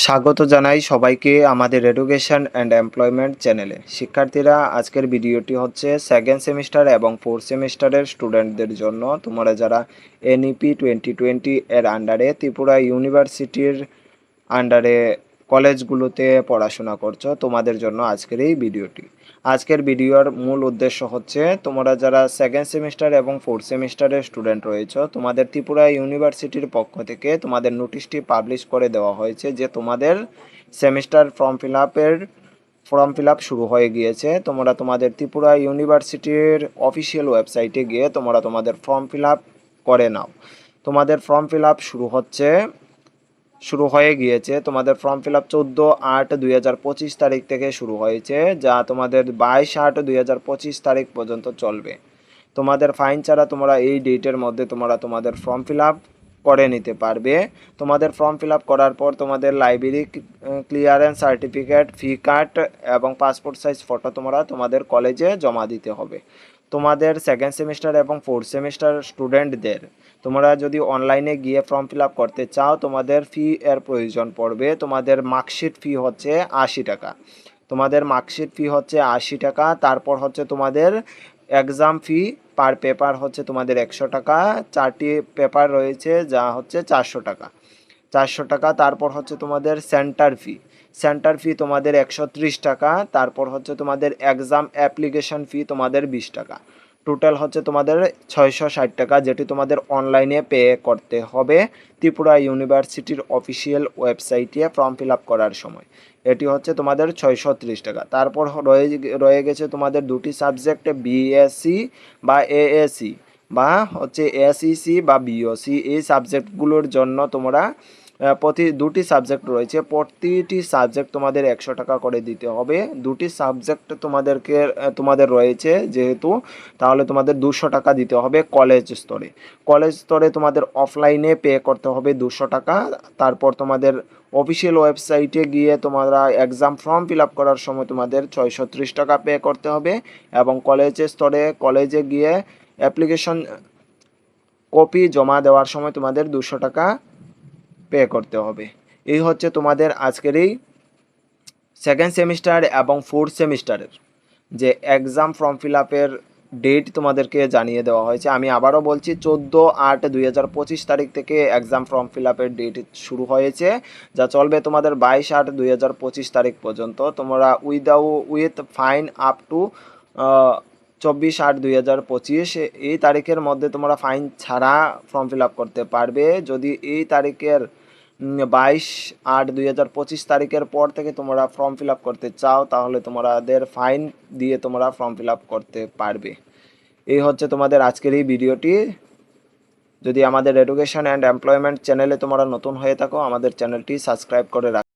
স্বাগত জানাই সবাইকে আমাদের এডুকেশন অ্যান্ড এমপ্লয়মেন্ট চ্যানেলে। শিক্ষার্থীরা, আজকের ভিডিওটি হচ্ছে সেকেন্ড সেমিস্টার এবং ফোর্থ সেমিস্টারের স্টুডেন্টদের জন্য। তোমরা যারা এনইপি 2020 এর আন্ডারে ত্রিপুরা ইউনিভার্সিটির আন্ডারে কলেজগুলোতে পড়াশোনা করছো, তোমাদের জন্য আজকের এই ভিডিওটি। আজকের ভিডিওর মূল উদ্দেশ্য হচ্ছে তোমরা যারা সেকেন্ড সেমিস্টার এবং ফোর্থ সেমিস্টারের স্টুডেন্ট রয়েছো, তোমাদের ত্রিপুরা ইউনিভার্সিটির পক্ষ থেকে তোমাদের নোটিশটি পাবলিশ করে দেওয়া হয়েছে যে তোমাদের সেমিস্টার ফর্ম ফিল আপ শুরু হয়ে গিয়েছে। তোমরা তোমাদের ত্রিপুরা ইউনিভার্সিটির অফিসিয়াল ওয়েবসাইটে গিয়ে তোমরা তোমাদের ফর্ম ফিল আপ করে নাও। তোমাদের ফর্ম ফিল আপ শুরু হয়ে গিয়েছে। তোমাদের ফর্ম ফিল আপ 14/8/2025 তারিখ থেকে শুরু হয়েছে, যা তোমাদের 22/8/2025 তারিখ পর্যন্ত চলবে। তোমাদের ফাইন ছাড়া তোমরা এই ডেটের মধ্যে তোমাদের ফর্ম ফিল আপ করে নিতে পারবে। তোমাদের ফর্ম ফিল আপ করার পর তোমাদের লাইব্রেরি ক্লিয়ারেন্স সার্টিফিকেট, ফি কার্ড এবং পাসপোর্ট সাইজ ফটো তোমাদের কলেজে জমা দিতে হবে। তোমাদের সেকেন্ড সেমিস্টার এবং ফোর্থ সেমিস্টার স্টুডেন্টদের তোমরা যদি অনলাইনে গিয়ে ফর্ম ফিল আপ করতে চাও, তোমাদের ফি এর প্রয়োজন পড়বে। তোমাদের মার্কশিট ফি হচ্ছে 80 টাকা। তোমাদের মার্কশিট ফি হচ্ছে 80 টাকা। তারপর হচ্ছে তোমাদের এক্সাম ফি পার পেপার হচ্ছে তোমাদের 100 টাকা। 4টি পেপার রয়েছে, যা হচ্ছে 400 টাকা। তারপর হচ্ছে তোমাদের সেন্টার ফি তোমাদের 130 টাকা। তারপর হচ্ছে তোমাদের এক্সাম অ্যাপ্লিকেশন ফি তোমাদের 20 টাকা। টোটাল হচ্ছে তোমাদের 660 টাকা, যেটি তোমাদের অনলাইনে পে করতে হবে ত্রিপুরা ইউনিভার্সিটির অফিসিয়াল ওয়েবসাইটে ফর্ম ফিল আপ করার সময়। এটি হচ্ছে তোমাদের 630 টাকা। তারপর রয়ে গেছে তোমাদের দুটি সাবজেক্ট, বিএসসি বা এএসসি বা হচ্ছে এসইসি বা বিওসি। এই সাবজেক্টগুলোর জন্য তোমরা দুটি সাবজেক্ট রয়েছে, প্রতিটি সাবজেক্ট তোমাদের 100 টাকা করে দিতে হবে। দুটি সাবজেক্ট তোমাদের রয়েছে যেহেতু, তাহলে তোমাদের 200 টাকা দিতে হবে কলেজ স্তরে তোমাদের অফলাইনে পে করতে হবে 200 টাকা। তারপর তোমাদের অফিসিয়াল ওয়েবসাইটে গিয়ে তোমরা এক্সাম ফর্ম ফিল আপ করার সময় তোমাদের 630 টাকা পে করতে হবে। এবং কলেজে গিয়ে অ্যাপ্লিকেশন কপি জমা দেওয়ার সময় তোমাদের 200 টাকা পে করতে হবে। এই হচ্ছে তোমাদের আজকের এই সেকেন্ড সেমিস্টার এবং ফোর্থ সেমিস্টারের যে এক্সাম ফর্ম ফিল আপের ডেট তোমাদেরকে জানিয়ে দেওয়া হয়েছে। আমি আবারও বলছি, 14/8/2025 তারিখ থেকে এক্সাম ফর্ম ফিল আপের ডেট শুরু হয়েছে, যা চলবে তোমাদের 22/8/2025 তারিখ পর্যন্ত। তোমরা উইথ ফাইন আপ টু 24/8/2025 এই তারিখের মধ্যে তোমরা ফাইন ছাড়া ফর্ম ফিল আপ করতে পারবে। যদি এই তারিখের 22/8/2025 তারিখের পর থেকে তোমরা ফর্ম ফিল আপ করতে চাও, তাহলে তোমাদের ফাইন দিয়ে তোমরা ফর্ম ফিল আপ করতে পারবে। এই হচ্ছে তোমাদের আজকের এই ভিডিওটি। যদি আমাদের এডুকেশন অ্যান্ড এমপ্লয়মেন্ট চ্যানেলে তোমরা নতুন হয়ে থাকো, আমাদের চ্যানেলটি সাবস্ক্রাইব করে রাখো।